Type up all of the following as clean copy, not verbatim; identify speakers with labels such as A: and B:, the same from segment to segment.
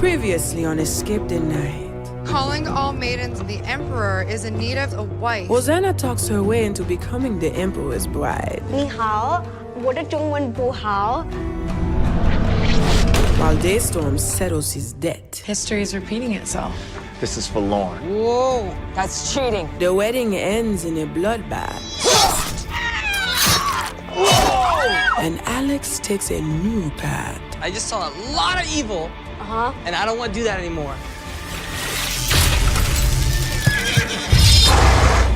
A: Previously on Escape the Night.
B: Calling all maidens the Emperor is in need of a wife.
A: Hosanna talks her way into becoming the Emperor's bride.
C: 你好，我的中文不好。
A: While Daystorm settles his debt.
D: History is repeating itself.
E: This is for Lauren.
D: Whoa, that's cheating.
A: The wedding ends in a bloodbath. And Alex takes a new path.
F: I just saw a lot of evil, and I don't want to do that anymore.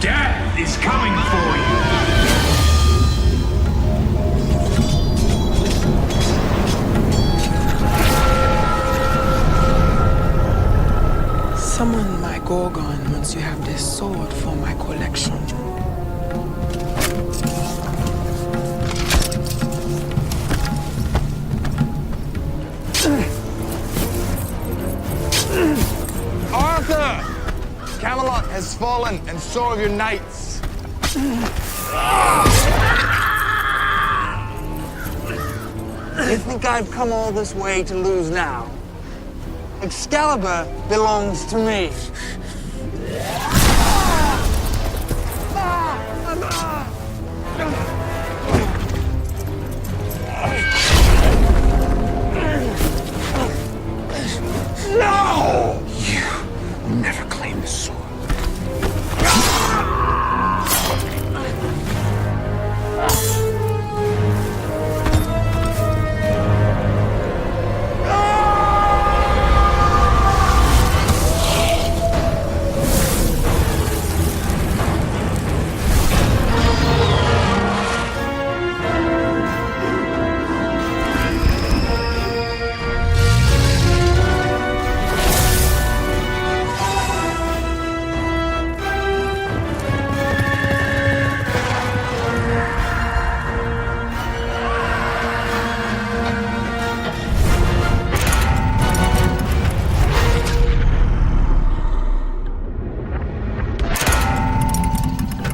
G: Death is coming for you.
A: Summon my Gorgon once you have this sword for my collection.
E: Arthur! Camelot has fallen, and so have your knights. You think I've come all this way to lose now? Excalibur belongs to me. No! You never claim the sword.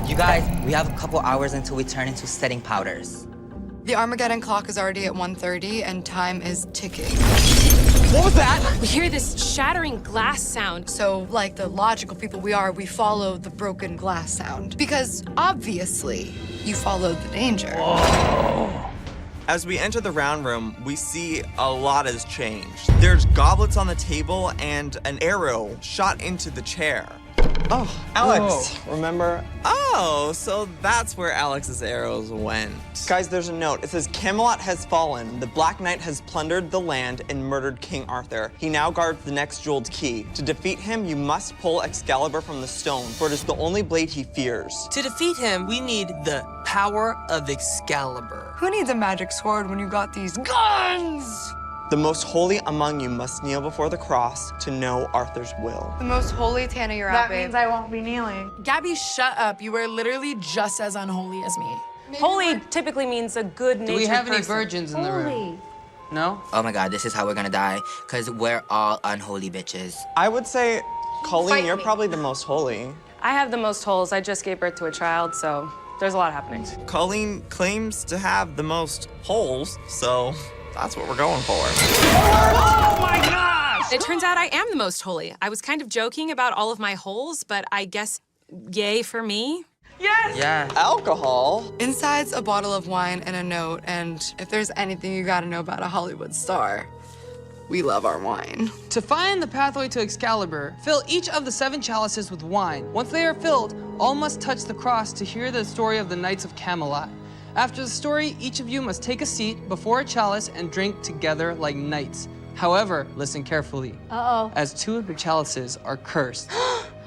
H: You guys, we have a couple hours until we turn into setting powders.
B: The Armageddon clock is already at 1:30 and time is ticking.
F: What was that?
D: We hear this shattering glass sound.
B: So, like the logical people we are, we follow the broken glass sound. Because, obviously, you followed the danger.
I: As we enter the round room, we see a lot has changed. There's goblets on the table and an arrow shot into the chair.
E: Oh, Alex, remember?
I: Oh, so that's where Alex's arrows went.
F: Guys, there's a note. It says, Camelot has fallen. The Black Knight has plundered the land and murdered King Arthur. He now guards the next jeweled key. To defeat him, you must pull Excalibur from the stone, for it is the only blade he fears. To defeat him, we need the power of Excalibur.
B: Who needs a magic sword when you got these guns?
F: The most holy among you must kneel before the cross to know Arthur's will.
B: The most holy, Tana, you're out,
J: That
B: babe.
J: means I won't be kneeling.
D: Gabby, shut up. You are literally just as unholy as me.
J: Holy typically means a good natured
F: Do we have any
J: person.
F: virgins in the room? No?
H: Oh my god, this is how we're gonna die, because we're all unholy bitches.
F: I would say, Colleen,
J: Fight
F: you're
J: me.
F: probably the most holy.
J: I have the most holes. I just gave birth to a child, so there's a lot happening.
I: Colleen claims to have the most holes, so that's what we're going for.
F: Oh my gosh!
D: It turns out I am the most holy. I was kind of joking about all of my holes, but I guess yay for me.
J: Yes!
H: Yeah.
F: Alcohol?
B: Inside's a bottle of wine and a note, and if there's anything you gotta know about a Hollywood star, we love our wine.
F: To find the pathway to Excalibur, fill each of the 7 chalices with wine. Once they are filled, all must touch the cross to hear the story of the Knights of Camelot. After the story, each of you must take a seat before a chalice and drink together like knights. However, listen carefully. As 2 of the chalices are cursed,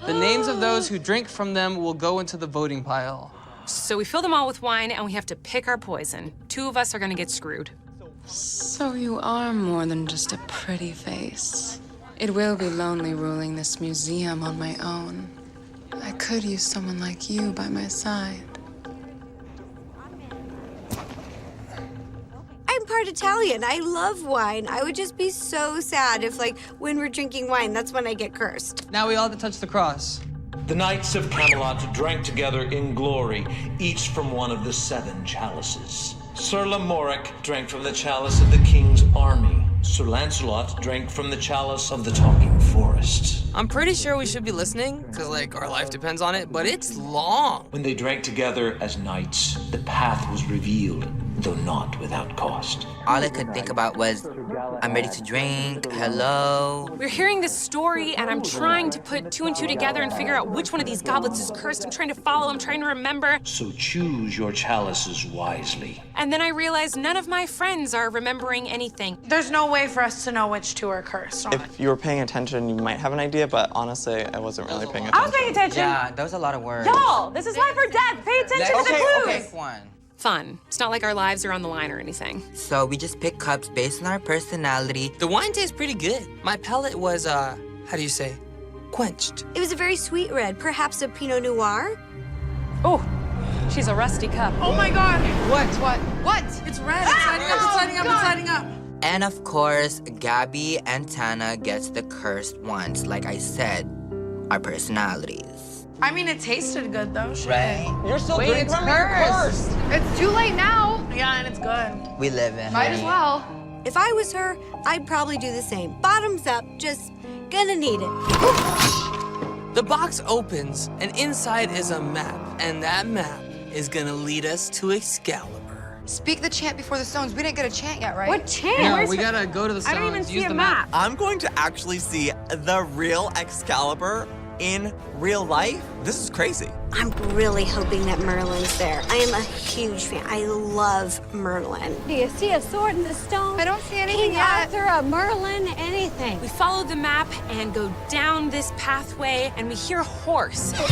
F: the names of those who drink from them will go into the voting pile.
D: So we fill them all with wine and we have to pick our poison. 2 of us are gonna get screwed.
K: So you are more than just a pretty face. It will be lonely ruling this museum on my own. I could use someone like you by my side.
C: I'm part Italian. I love wine. I would just be so sad if, like, when we're drinking wine, that's when I get cursed.
F: Now we all have to touch the cross.
G: The Knights of Camelot drank together in glory, each from one of the 7 chalices. Sir Lamoric drank from the chalice of the king's army. Sir Lancelot drank from the chalice of the talking forest.
F: I'm pretty sure we should be listening, because, like, our life depends on it, but it's long.
G: When they drank together as knights, the path was revealed, though not without cost.
H: All I could think about was, I'm ready to drink, hello.
D: We're hearing this story, and I'm trying to put two and two together and figure out which one of these goblets is cursed. I'm trying to follow, I'm trying to remember.
G: So choose your chalices wisely.
D: And then I realized none of my friends are remembering anything.
L: There's no way for us to know which two are cursed.
I: If you were paying attention, you might have an idea, but honestly, I wasn't really paying attention.
J: I was paying attention.
H: Yeah, that was a lot of words.
J: Y'all, this is life or death. Pay attention to the clues.
H: Pick one.
D: Fun. It's not like our lives are on the line or anything.
H: So we just pick cups based on our personality.
F: The wine tastes pretty good. My palate was, how do you say, quenched.
C: It was a very sweet red, perhaps a Pinot Noir.
J: Oh, she's a rusty cup.
L: Oh my God.
F: What?
L: What? It's red. It's lighting up. It's lighting up. It's lighting up.
H: And of course, Gabby and Tana gets the cursed ones. Like I said, our personalities.
L: I mean, it tasted good though. Shit.
H: Right?
E: You're still
L: Wait,
E: drinking
L: it's
E: from your
L: cursed. It's too late now. Yeah, and it's good.
H: We live in.
L: Might as well.
C: If I was her, I'd probably do the same. Bottoms up, just gonna need it.
F: The box opens, and inside is a map, and that map is gonna lead us to Excalibur.
B: Speak the chant before the stones. We didn't get a chant yet, right?
J: What chant?
F: No,
J: Where's
F: we
J: the-
F: gotta go to the stones,
J: I don't even see
F: use
J: a
F: the
J: map.
I: I'm going to actually see the real Excalibur in real life. This is crazy.
C: I'm really hoping that Merlin's there. I am a huge fan. I love Merlin.
M: Do you see a sword in the stone?
B: I don't see anything
M: King
B: yet.
M: Arthur, a Merlin, anything.
D: We follow the map and go down this pathway, and we hear a horse.
L: What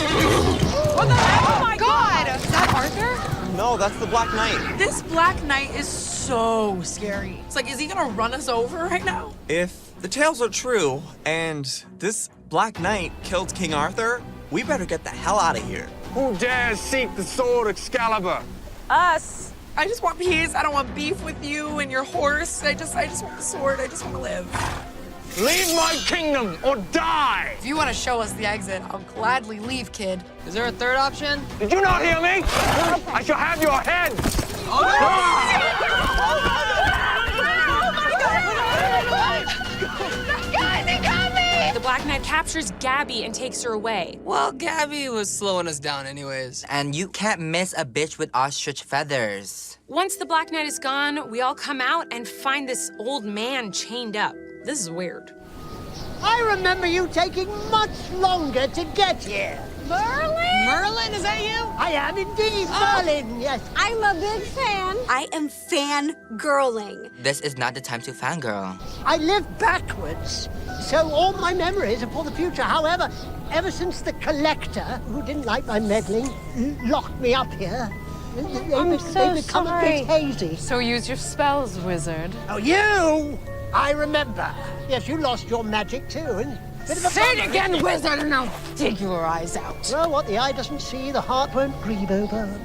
L: the heck? Oh my God!
B: Is that Arthur?
I: No, that's the Black Knight.
L: This Black Knight is so scary. It's like, is he gonna run us over right now?
I: If the tales are true and this Black Knight killed King Arthur, we better get the hell out of here.
E: Who dares seek the sword Excalibur?
J: Us.
L: I just want peace. I don't want beef with you and your horse. I just want the sword. I just want to live.
E: Leave my kingdom or die!
B: If you want to show us the exit, I'll gladly leave, kid.
F: Is there a third option?
E: Did you not hear me? I shall have your head!
D: The Black Knight captures Gabby and takes her away.
F: Well, Gabby was slowing us down anyways.
H: And you can't miss a bitch with ostrich feathers.
D: Once the Black Knight is gone, we all come out and find this old man chained up. This is weird.
N: I remember you taking much longer to get here.
M: Merlin?
L: Merlin, is that you?
N: I am indeed Merlin, yes.
M: I'm a big fan.
C: I am fangirling.
H: This is not the time to fangirl.
N: I live backwards, so all my memories are for the future. However, ever since the collector, who didn't like my meddling, locked me up here, they've become a bit hazy.
K: So use your spells, wizard.
N: Oh, you! I remember. Yes, you lost your magic too. And
M: Say it again, wizard, and I'll dig your eyes out.
N: Well, what the eye doesn't see, the heart won't grieve over.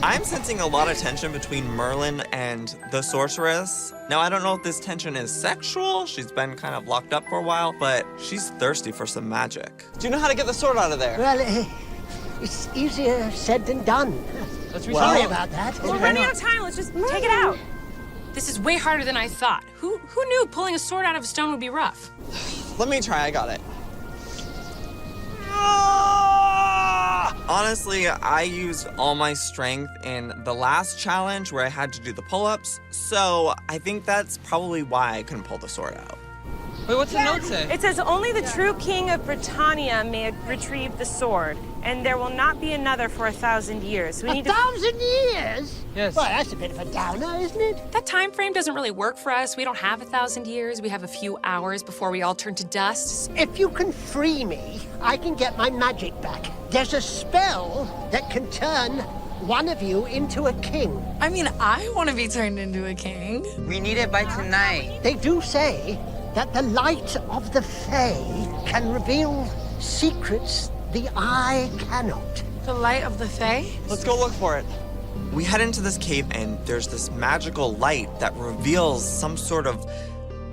I: I'm sensing a lot of tension between Merlin and the sorceress. Now, I don't know if this tension is sexual. She's been kind of locked up for a while, but she's thirsty for some magic. Do you know how to get the sword out of there?
N: Well, it's easier said than done. Sorry about that.
D: We're running out of time. Let's just take it out. This is way harder than I thought. Who knew pulling a sword out of a stone would be rough?
I: Let me try, I got it. Honestly, I used all my strength in the last challenge where I had to do the pull-ups, so I think that's probably why I couldn't pull the sword out.
F: Wait, what's the note say?
J: It says only the true king of Britannia may retrieve the sword, and there will not be another for 1,000 years. We need
N: 1,000 years?
F: Yes.
N: Well, that's a bit of a downer, isn't it?
D: That time frame doesn't really work for us. We don't have 1,000 years. We have a few hours before we all turn to dust.
N: If you can free me, I can get my magic back. There's a spell that can turn one of you into a king.
L: I mean, I want to be turned into a king.
H: We need it by tonight.
N: They do say that the light of the Fae can reveal secrets the eye cannot.
L: The light of the Fae?
I: Let's go look for it. We head into this cave and there's this magical light that reveals some sort of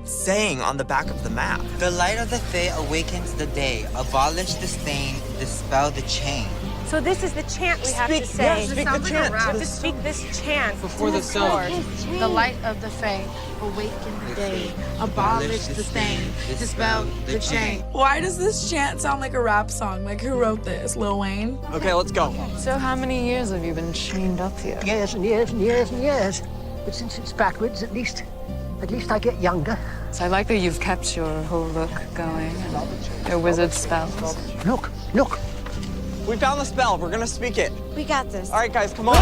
I: saying on the back of the map.
H: The light of the Fae awakens the day, abolish the stain, dispel the chain.
J: So this is the chant we have to say.
I: Yes, speak the chant.
J: We have to speak this chant
F: Before
J: to
F: the sun.
J: sword.
M: The light of the Fae, awaken the day, abolish the stain, dispel the chain.
L: Why does this chant sound like a rap song? Like, who wrote this? Lil Wayne?
I: Okay, let's go.
K: So how many years have you been chained up here?
N: Years and years and years and years. But since it's backwards, at least I get younger.
K: So I like that you've kept your whole look going, and your wizard spells.
N: Look.
I: We found the spell. We're gonna speak it.
C: We got this.
I: All right, guys, come on.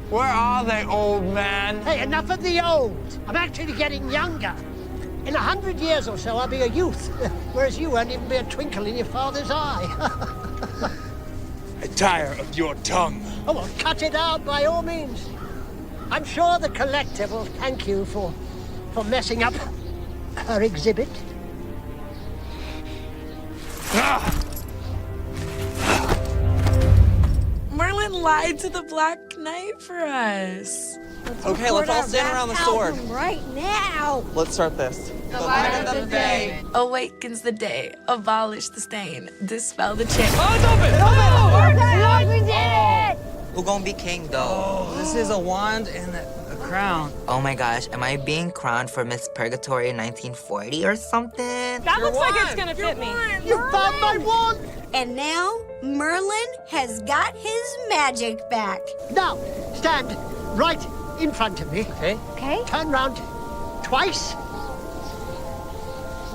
I: Where are they, old man?
N: Hey, enough of the old. I'm actually getting younger. In 100 years or so, I'll be a youth, whereas you won't even be a twinkle in your father's eye.
E: I tire of your tongue.
N: Oh, well, cut it out by all means. I'm sure the collector will thank you for messing up her exhibit.
L: Merlin lied to the Black Knight for us.
I: Okay, let's all stand around the sword.
C: Right now.
I: Let's start this.
L: The light of the day awakens the day, abolish the stain, dispel the chain. Oh, it's open!
C: We did it!
H: Who gonna be king though?
F: Oh, this is a wand and a crown.
H: Oh my gosh, am I being crowned for Miss Purgatory 1940 or something?
J: That looks like it's gonna fit me.
N: You found my wand!
C: And now, Merlin has got his magic back.
N: Now, stand right in front of me.
F: Okay.
C: Okay?
N: Turn round twice.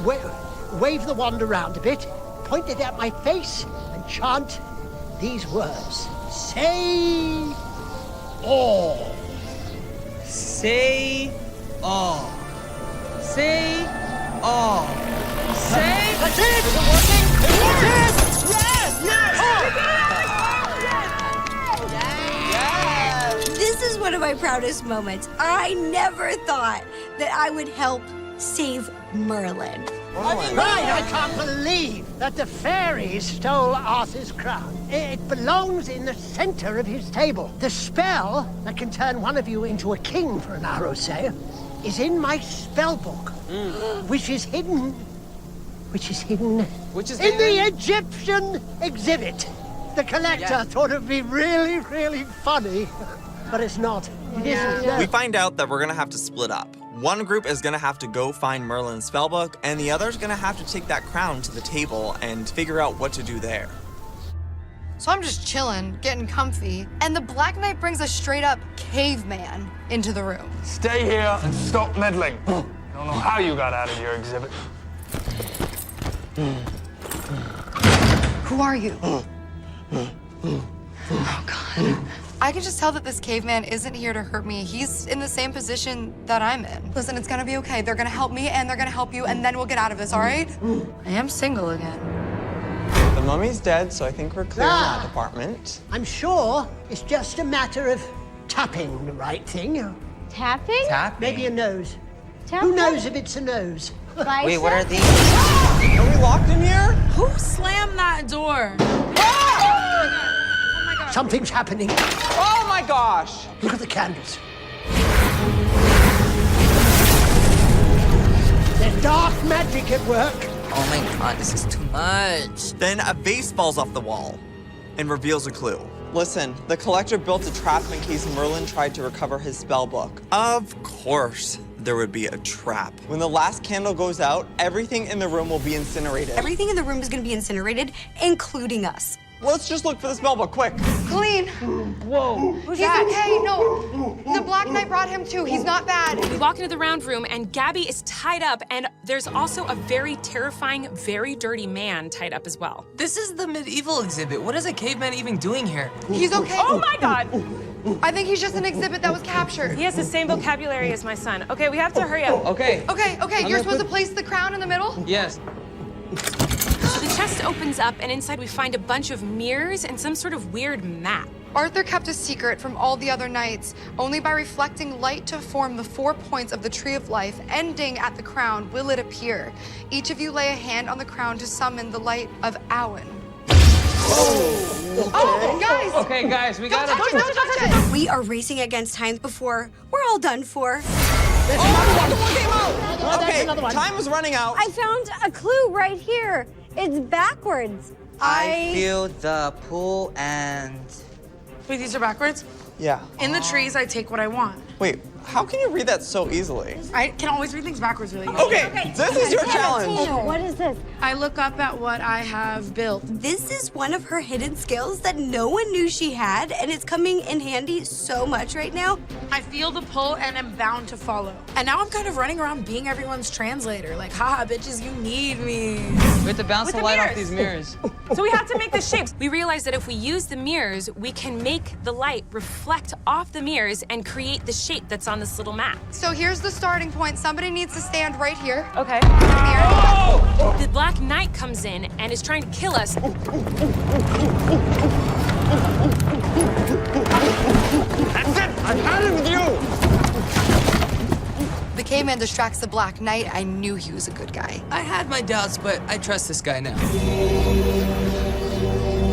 N: Wave the wand around a bit. Point it at my face and chant these words. Say all.
F: Say all. Say all. Say.
N: That's it! Is it working? Yes!
C: This is one of my proudest moments. I never thought that I would help save Merlin.
N: Right, I can't believe that the fairies stole Arthur's crown. It belongs in the center of his table. The spell that can turn one of you into a king for an hour or so is in my spell book, which is hidden in the Egyptian exhibit. The collector thought it'd be really, really funny, but it's not. It isn't.
I: We find out that we're gonna have to split up. One group is gonna have to go find Merlin's spellbook, and the other's gonna have to take that crown to the table and figure out what to do there.
B: So I'm just chilling, getting comfy, and the Black Knight brings a straight-up caveman into the room.
E: Stay here and stop meddling. I don't know how you got out of your exhibit.
B: Who are you? Oh, God. I can just tell that this caveman isn't here to hurt me. He's in the same position that I'm in. Listen, it's gonna be okay. They're gonna help me and they're gonna help you, and then we'll get out of this, all right? I am single again.
I: The mummy's dead, so I think we're clear in that department.
N: I'm sure it's just a matter of tapping the right thing.
C: Tapping?
N: Maybe a nose.
C: Tap,
N: Who knows if it's a nose?
H: Wait, what are these?
I: Are we locked in here?
L: Who slammed that door?
N: Something's happening.
I: Oh my gosh!
N: Look at the candles. There's dark magic at work.
H: Oh my god, this is too much.
I: Then a vase falls off the wall and reveals a clue. Listen, the collector built a trap in case Merlin tried to recover his spellbook. Of course there would be a trap. When the last candle goes out, everything in the room will be incinerated.
C: Everything in the room is going to be incinerated, including us.
I: Let's just look for the spellbook, quick.
B: Colleen.
F: Whoa.
B: He's okay, no. The Black Knight brought him too. He's not bad.
D: We walk into the round room, and Gabby is tied up, and there's also a very terrifying, very dirty man tied up as well.
O: This is the medieval exhibit. What is a caveman even doing here?
B: He's okay.
J: Oh my God!
B: I think he's just an exhibit that was captured.
J: He has the same vocabulary as my son. Okay, we have to hurry up.
F: Okay.
B: Okay, you're supposed to place the crown in the middle?
F: Yes.
D: So the chest opens up, and inside we find a bunch of mirrors and some sort of weird map.
B: Arthur kept a secret from all the other knights. Only by reflecting light to form the 4 points of the Tree of Life, ending at the crown, will it appear. Each of you lay a hand on the crown to summon the light of Awen. Oh, guys!
F: Okay, guys, we gotta...
B: Don't touch it!
C: We are racing against time before we're all done for.
N: There's
I: Okay,
N: another one.
I: time is running out.
C: I found a clue right here. It's backwards.
H: I feel the pool and...
L: Wait, these are backwards?
I: Yeah.
L: In the trees, I take what I want.
I: Wait, how can you read that so easily?
L: I can always read things backwards really easily.
I: Okay, this is your challenge.
C: What is this?
L: I look up at what I have built.
C: This is one of her hidden skills that no one knew she had, and it's coming in handy so much right now.
L: I feel the pull and am bound to follow. And now I'm kind of running around being everyone's translator. Like, haha, bitches, you need me.
F: We have to bounce
J: With
F: the
J: the
F: light off
J: mirrors.
F: these mirrors.
J: So we have to make the shapes.
D: We realized that if we use the mirrors, we can make the light reflect off the mirrors and create the shape that's on this little map.
B: So here's the starting point. Somebody needs to stand right here.
J: Okay.
D: The Black Knight comes in and is trying to kill us.
E: That's it! I've had it with you!
B: The caveman distracts the Black Knight. I knew he was a good guy.
O: I had my doubts, but I trust this guy now.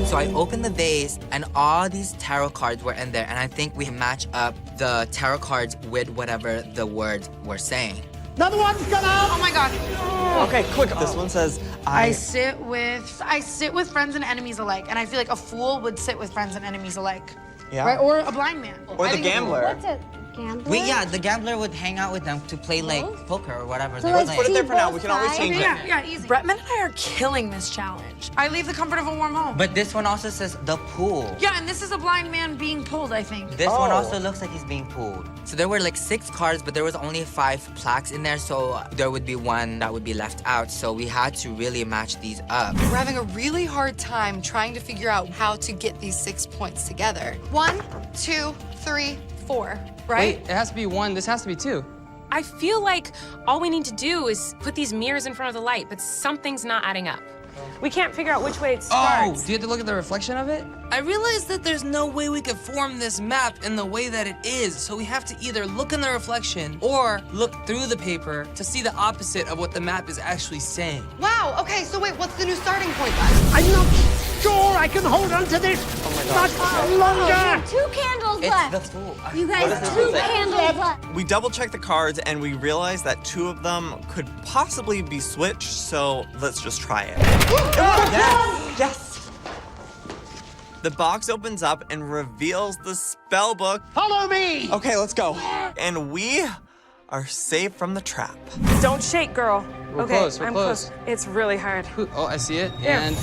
H: So I opened the vase, and all these tarot cards were in there, and I think we match up the tarot cards with whatever the words were saying.
N: Another one's gone out.
L: Oh my God.
I: Okay, quick. This one says,
L: I sit with friends and enemies alike, and I feel like a fool would sit with friends and enemies alike.
I: Yeah.
L: Right? Or a blind man.
I: Or the gambler.
C: What's it? Gambler?
H: The gambler would hang out with them to play like poker or whatever.
C: So
H: they
C: let's
H: were
I: Put it
H: playing.
I: there for now. We can always change it.
L: Yeah, easy. Bretman and I are killing this challenge. I leave the comfort of a warm home.
H: But this one also says the pool.
L: Yeah, and this is a blind man being pulled, I think.
H: This one also looks like he's being pulled. So there were like 6 cards, but there was only 5 plaques in there, so there would be one that would be left out. So we had to really match these up.
B: We're having a really hard time trying to figure out how to get these 6 points together. 1, 2, 3, 4, right?
F: Wait, it has to be 1. This has to be 2.
D: I feel like all we need to do is put these mirrors in front of the light, but something's not adding up.
J: We can't figure out which way it
F: Oh,
J: starts.
F: do you have to look at the reflection of it?
O: I realized that there's no way we could form this map in the way that it is, so we have to either look in the reflection or look through the paper to see the opposite of what the map is actually saying.
B: Wow, okay, so wait, what's the new starting point then?
N: I'm not sure I can hold on to this much longer.
C: 2 candles
H: It's
C: left.
H: the fool.
C: You guys, 2 candles left.
I: We double checked the cards and we realized that 2 of them could possibly be switched, so let's just try it.
E: Yes!
I: The box opens up and reveals the spell book.
N: Follow me.
I: Okay, let's go. And we are safe from the trap.
J: Don't shake, girl.
F: We're
J: okay,
F: close, we're
J: I'm
F: close.
J: It's really hard.
F: Oh, I see it.
J: Yeah.
F: And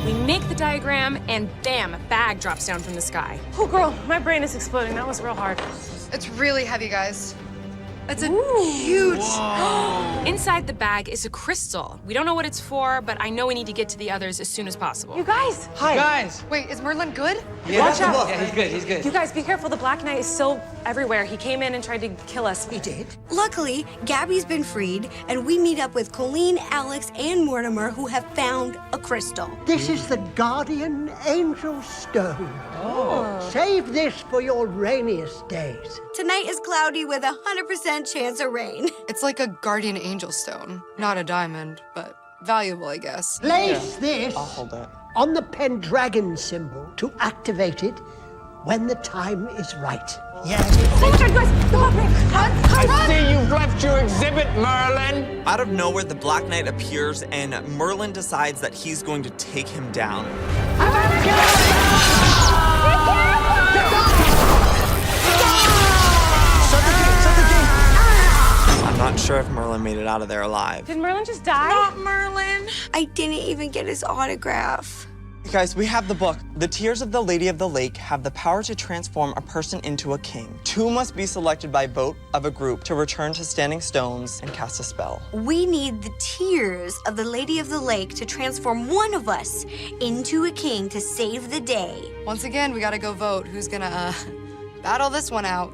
D: We make the diagram, and bam, a bag drops down from the sky.
J: Oh, girl, my brain is exploding. That was real hard.
B: It's really heavy, guys. It's a huge...
D: Inside the bag is a crystal. We don't know what it's for, but I know we need to get to the others as soon as possible.
J: You guys!
F: Hi. Guys.
B: Wait, is Merlin good?
F: Yeah,
J: Watch out.
F: Yeah, he's good, he's good.
J: You guys, be careful. The Black Knight is still everywhere. He came in and tried to kill us.
N: He did.
C: Luckily, Gabby's been freed, and we meet up with Colleen, Alex, and Mortimer, who have found a crystal.
N: This is the Guardian Angel Stone. Save this for your rainiest days.
C: Tonight is cloudy with a 100% chance of rain.
B: It's like a guardian angel stone. Not a diamond, but valuable, I guess.
N: Place this
I: I'll hold it.
N: on the Pendragon symbol to activate it when the time is right. Yes.
J: Oh my God, guys! The Black Knight!
E: I see you've left your exhibit, Merlin.
I: Out of nowhere, the Black Knight appears and Merlin decides that he's going to take him down. I'm not sure if Merlin made it out of there alive.
J: Did Merlin just die?
C: Not Merlin. I didn't even get his autograph.
I: Guys, we have the book. The Tears of the Lady of the Lake have the power to transform a person into a king. 2 must be selected by vote of a group to return to Standing Stones and cast a spell.
C: We need the tears of the Lady of the Lake to transform one of us into a king to save the day.
B: Once again, we gotta go vote. Who's gonna, battle this one out?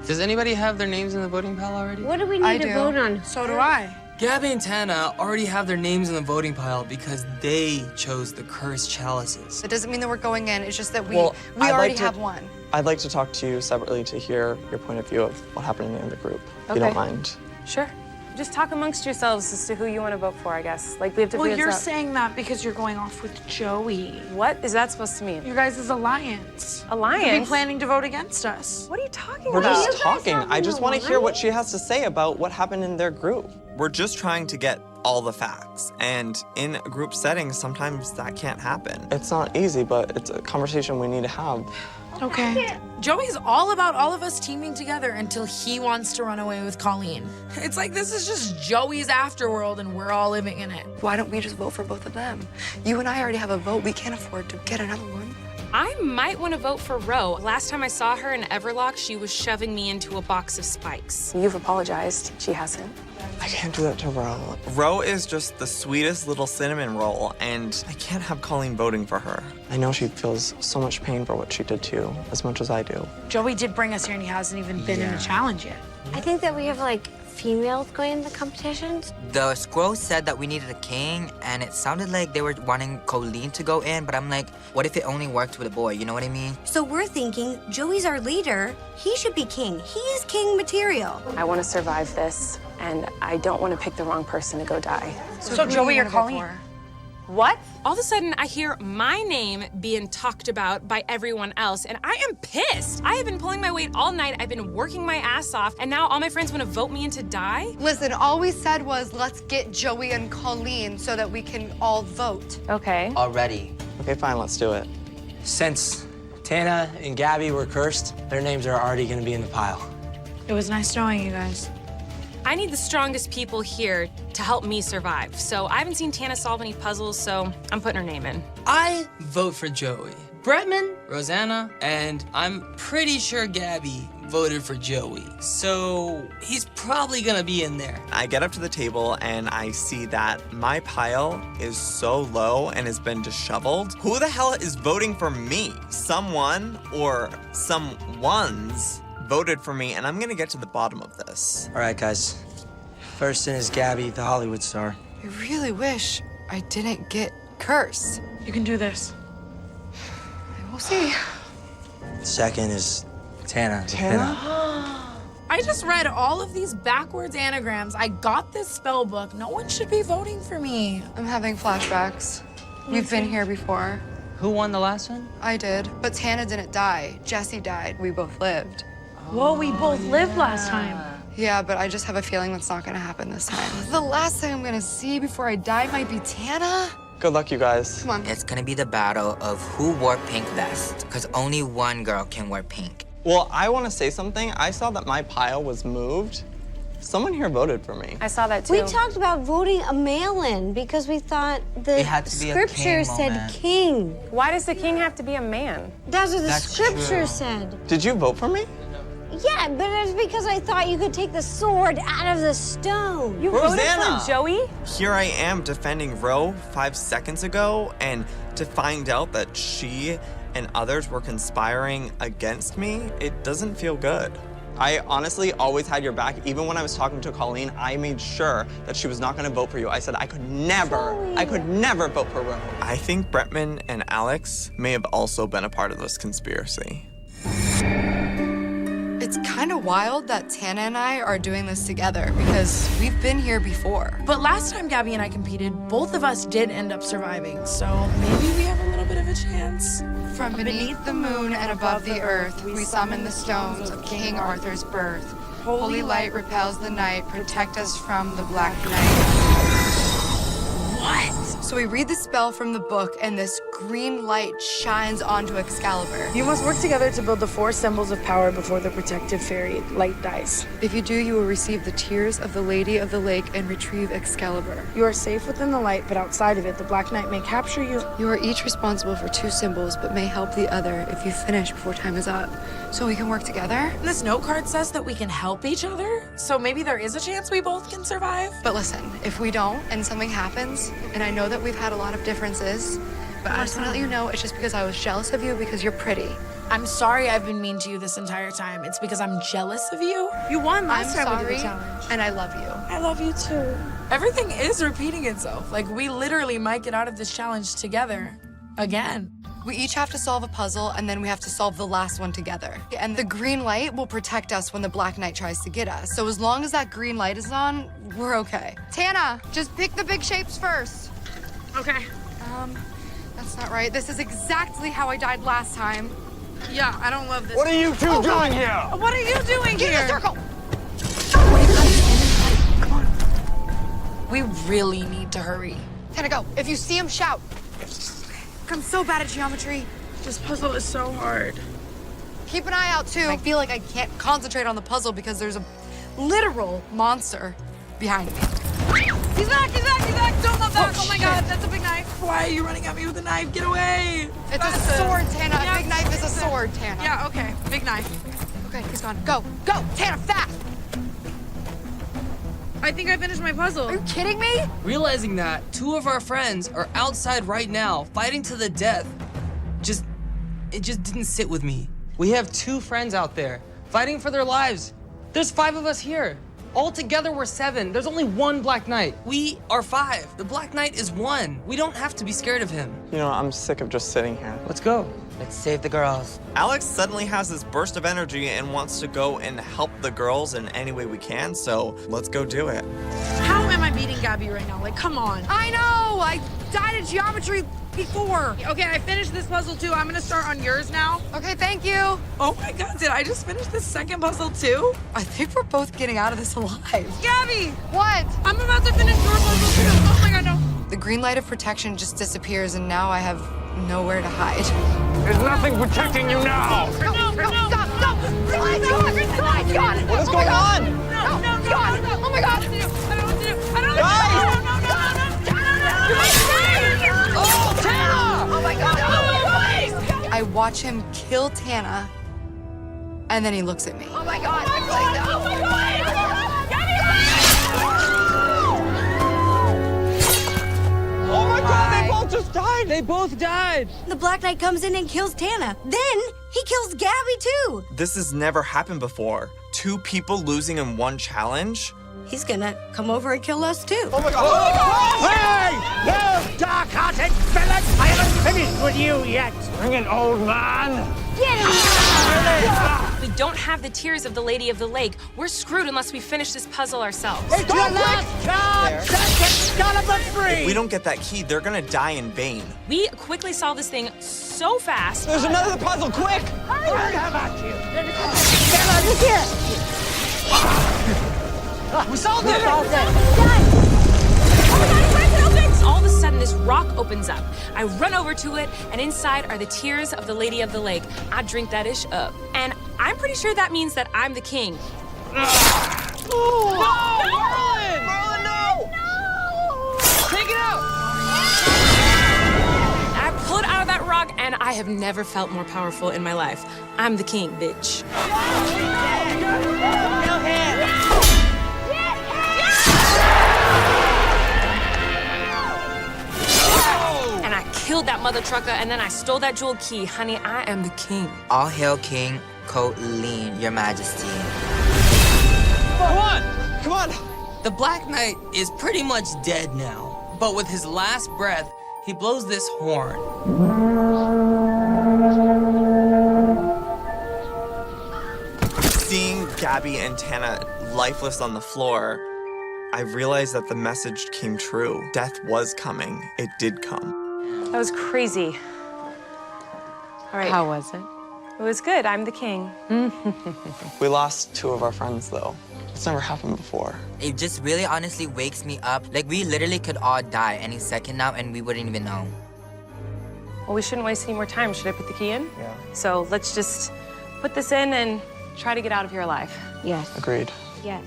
F: Does anybody have their names in the voting pile already?
C: What do we
B: I
C: need to
B: do.
C: vote on?
L: So do I.
O: Gabby and Tana already have their names in the voting pile because they chose the cursed chalices.
B: It doesn't mean that we're going in. It's just that we
I: Well, I'd
B: already
I: like to-
B: have one.
I: I'd like to talk to you separately to hear your point of view of what happened in the group, if you don't
J: Okay.
I: mind.
J: Sure. Just talk amongst yourselves as to who you want to vote for, I guess. Like, we have to
M: Well,
J: figure
M: you're
J: this out.
M: saying that because you're going off with Joey.
J: What is that supposed to mean?
M: You guys' alliance.
J: Alliance?
M: You'll be planning to vote against us.
J: What are you talking
I: We're
J: about?
I: just talking. I just want to hear what she has to say about what happened in their group. We're just trying to get all the facts. And in a group setting, sometimes that can't happen. It's not easy, but it's a conversation we need to have.
M: Okay. Joey's all about all of us teaming together until he wants to run away with Colleen. It's like this is just Joey's afterworld and we're all living in it.
B: Why don't we just vote for both of them? You and I already have a vote. We can't afford to get another one.
D: I might want to vote for Ro. Last time I saw her in Everlock, she was shoving me into a box of spikes.
J: You've apologized. She hasn't.
I: I can't do that to Ro. Ro is just the sweetest little cinnamon roll, and I can't have Colleen voting for her. I know she feels so much pain for what she did to you, as much as I do.
M: Joey did bring us here and he hasn't even been in a challenge yet.
C: I think that we have like females going in the competitions.
H: The scroll said that we needed a king, and it sounded like they were wanting Colleen to go in, but I'm like, what if it only worked with a boy? You know what I mean?
C: So we're thinking Joey's our leader. He should be king. He is king material.
J: I want to survive this, and I don't want to pick the wrong person to go die.
M: So Joey or Colleen?
D: What? All of a sudden, I hear my name being talked about by everyone else, and I am pissed. I have been pulling my weight all night. I've been working my ass off, and now all my friends want to vote me in to die?
B: Listen, all we said was let's get Joey and Colleen so that we can all vote.
J: Okay.
H: Already.
I: Okay, fine, let's do it.
P: Since Tana and Gabby were cursed, their names are already gonna be in the pile.
M: It was nice knowing you guys.
D: I need the strongest people here to help me survive. So I haven't seen Tana solve any puzzles, so I'm putting her name in.
O: I vote for Joey. Bretman, Rosanna, and I'm pretty sure Gabby voted for Joey. So he's probably gonna be in there. I get up to the table and I see that my pile is so low and has been disheveled. Who the hell is voting for me? Someone or someone's voted for me, and I'm gonna get to the bottom of this.
P: All right, guys. First in is Gabby, the Hollywood star.
B: I really wish I didn't get cursed.
M: You can do this.
B: We'll see.
P: Second is Tana. the
I: Tana?
P: pinner.
M: I just read all of these backwards anagrams. I got this spell book. No one should be voting for me.
B: I'm having flashbacks. We've been here before.
F: Who won the last one?
B: I did, but Tana didn't die. Jesse died. We both lived.
M: Whoa, we both lived last time.
B: Yeah, but I just have a feeling that's not gonna happen this time. The last thing I'm gonna see before I die might be Tana.
I: Good luck, you guys.
B: Come on.
H: It's gonna be the battle of who wore pink vest, because only one girl can wear pink.
I: Well, I want to say something. I saw that my pile was moved. Someone here voted for me.
J: I saw that too.
C: We talked about voting a mail-in because we thought the
H: It had to be a
C: scripture
H: king
C: said
H: moment.
C: king.
J: Why does the king have to be a man?
C: That's what the
H: That's
C: scripture
H: true.
C: said.
I: Did you vote for me?
C: Yeah, but it's because I thought you could take the sword out of the stone.
J: You
I: Rosanna!
J: voted for Joey?
I: Here I am defending Ro 5 seconds ago, and to find out that she and others were conspiring against me, it doesn't feel good. I honestly always had your back. Even when I was talking to Colleen, I made sure that she was not going to vote for you. I said I could never vote for Ro. I think Bretman and Alex may have also been a part of this conspiracy.
B: It's kind of wild that Tana and I are doing this together because we've been here before.
M: But last time Gabby and I competed, both of us did end up surviving, so maybe we have a little bit of a chance.
B: From beneath the moon and above the earth, we summon the stones of King Arthur's birth. Holy light repels the night, protect us from the black night. What? So we read the spell from the book, and this green light shines onto Excalibur.
M: You must work together to build the 4 symbols of power before the protective fairy light dies.
B: If you do, you will receive the tears of the Lady of the Lake and retrieve Excalibur.
M: You are safe within the light, but outside of it, the Black Knight may capture you.
B: You are each responsible for 2 symbols, but may help the other if you finish before time is up. So we can work together?
M: This note card says that we can help each other, so maybe there is a chance we both can survive.
B: But listen, if we don't and something happens, and I know that we've had a lot of differences, but I just want to let you know it's just because I was jealous of you because you're pretty.
M: I'm sorry I've been mean to you this entire time. It's because I'm jealous of you. You won last time we did the challenge.
B: And I love you.
M: I love you too. Everything is repeating itself. Like, we literally might get out of this challenge together again.
B: We each have to solve a puzzle, and then we have to solve the last one together. And the green light will protect us when the Black Knight tries to get us. So as long as that green light is on, we're okay. Tana, just pick the big shapes first.
M: Okay.
B: That's not right. This is exactly how I died last time.
M: Yeah, I don't love this.
E: What are you two doing here?
M: What are you doing
B: Get in
M: here?
B: the circle.
M: We really need to hurry.
B: Tana, go. If you see him, shout. I'm so bad at geometry.
M: This puzzle is so hard.
B: Keep an eye out, too. I feel like I can't concentrate on the puzzle because there's a literal monster behind me.
M: He's back, he's back, he's back. Don't look back. Oh my God, that's a big knife. Why are you running at me with a knife? Get away.
B: It's a sword, Tana. A big knife is a sword, Tana.
M: Yeah, okay. Big knife.
B: Okay, he's gone. Go, go, Tana, fast.
M: I think I finished my puzzle.
B: Are you kidding me?
O: Realizing that 2 of our friends are outside right now, fighting to the death, it just didn't sit with me.
F: We have 2 friends out there fighting for their lives. There's 5 of us here. All together, we're 7. There's only 1 Black Knight.
O: We are 5. The Black Knight is 1. We don't have to be scared of him.
E: You know, I'm sick of just sitting here.
F: Let's go.
H: Let's save the girls.
I: Alex suddenly has this burst of energy and wants to go and help the girls in any way we can, so let's go do it.
M: How am I beating Gabby right now? Like, come on.
B: I know. I died at geometry before.
M: Okay, I finished this puzzle too. I'm gonna start on yours now.
B: Okay, thank you.
M: Oh my God, did I just finish the second puzzle too?
B: I think we're both getting out of this alive.
M: Gabby!
B: What?
M: I'm about to finish your puzzle too. Oh my God, no.
B: The green light of protection just disappears, and now I have nowhere to hide.
E: There's nothing protecting you now.
B: No, stop, stop! Green light's gone! Green light's gone!
E: What is going on?
B: No, it's gone! Oh my God!
M: I don't know what to do. I don't know what to do.
E: Guys!
B: Oh, Tana! Oh my God! I watch him kill Tana, and then he looks at me. Oh my God! Oh my
E: God, they both just died.
F: They both died.
C: The Black Knight comes in and kills Tana. Then he kills Gabby too.
I: This has never happened before. 2 people losing in one challenge?
C: He's gonna come over and kill us too.
E: Oh my God.
N: Hey! You dark-hearted villain! I haven't finished with you yet!
E: Bring it, old man.
C: Get him!
D: We don't have the tears of the Lady of the Lake. We're screwed unless we finish this puzzle ourselves.
N: It's your last chance! Set Excalibur free!
I: If we don't get that key, they're gonna die in vain.
D: We quickly solve this thing so fast.
E: There's another puzzle, quick!
N: Hurry! How about you?
F: We solved it.
D: All of a sudden, this rock opens up. I run over to it, and inside are the tears of the Lady of the Lake. I drink that ish up. And I'm pretty sure that means that I'm the king.
F: No! Merlin!
E: Merlin, no!
F: Take it out!
D: I pull it out of that rock, and I have never felt more powerful in my life. I'm the king, bitch. And I killed that mother trucker, and then I stole that jewel key. Honey, I am the king.
H: All hail King Colleen, Your Majesty.
E: Come on! Come on!
O: The Black Knight is pretty much dead now, but with his last breath, he blows this horn.
I: Seeing Gabby and Tana lifeless on the floor, I realized that the message came true. Death was coming. It did come.
J: That was crazy. All right.
L: How was it?
J: It was good. I'm the king.
E: We lost 2 of our friends, though. It's never happened before.
H: It just really honestly wakes me up. Like, we literally could all die any second now and we wouldn't even know.
J: Well, we shouldn't waste any more time. Should I put the key in?
E: Yeah.
J: So let's just put this in and try to get out of here alive.
C: Yes.
E: Agreed.
C: Yes.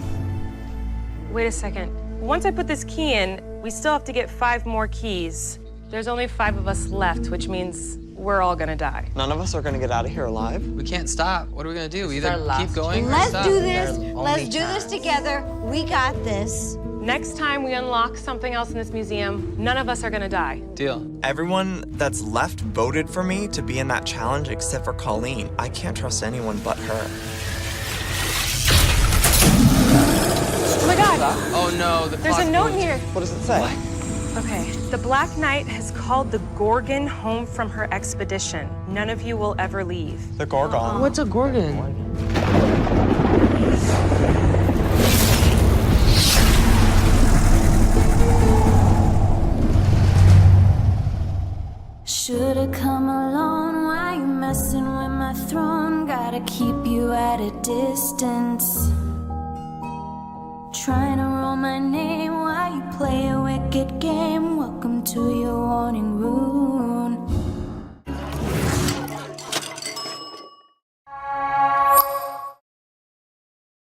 J: Wait a second. Once I put this key in, we still have to get 5 more keys. There's only 5 of us left, which means we're all gonna die.
E: None of us are gonna get out of here alive.
F: We can't stop. What are we gonna do? We
H: This is
F: either
H: our
F: keep
H: last
F: going or
C: Let's
F: stop.
C: do this.
H: Their
C: Let's
H: only
C: do this
H: chance.
C: together. We got this.
J: Next time we unlock something else in this museum, none of us are gonna die.
F: Deal.
I: Everyone that's left voted for me to be in that challenge except for Colleen. I can't trust anyone but her.
J: Oh my God!
F: Oh no, the
J: There's
F: clock
J: a note
F: moved.
J: here.
E: What does it say?
J: Okay, the Black Knight has called the Gorgon home from her expedition. None of you will ever leave.
I: The Gorgon?
F: What's a Gorgon?
Q: Should've come alone, why you messing with my throne? Gotta keep you at a distance. Trying to roll my name while you play a wicked game. Welcome to your warning room.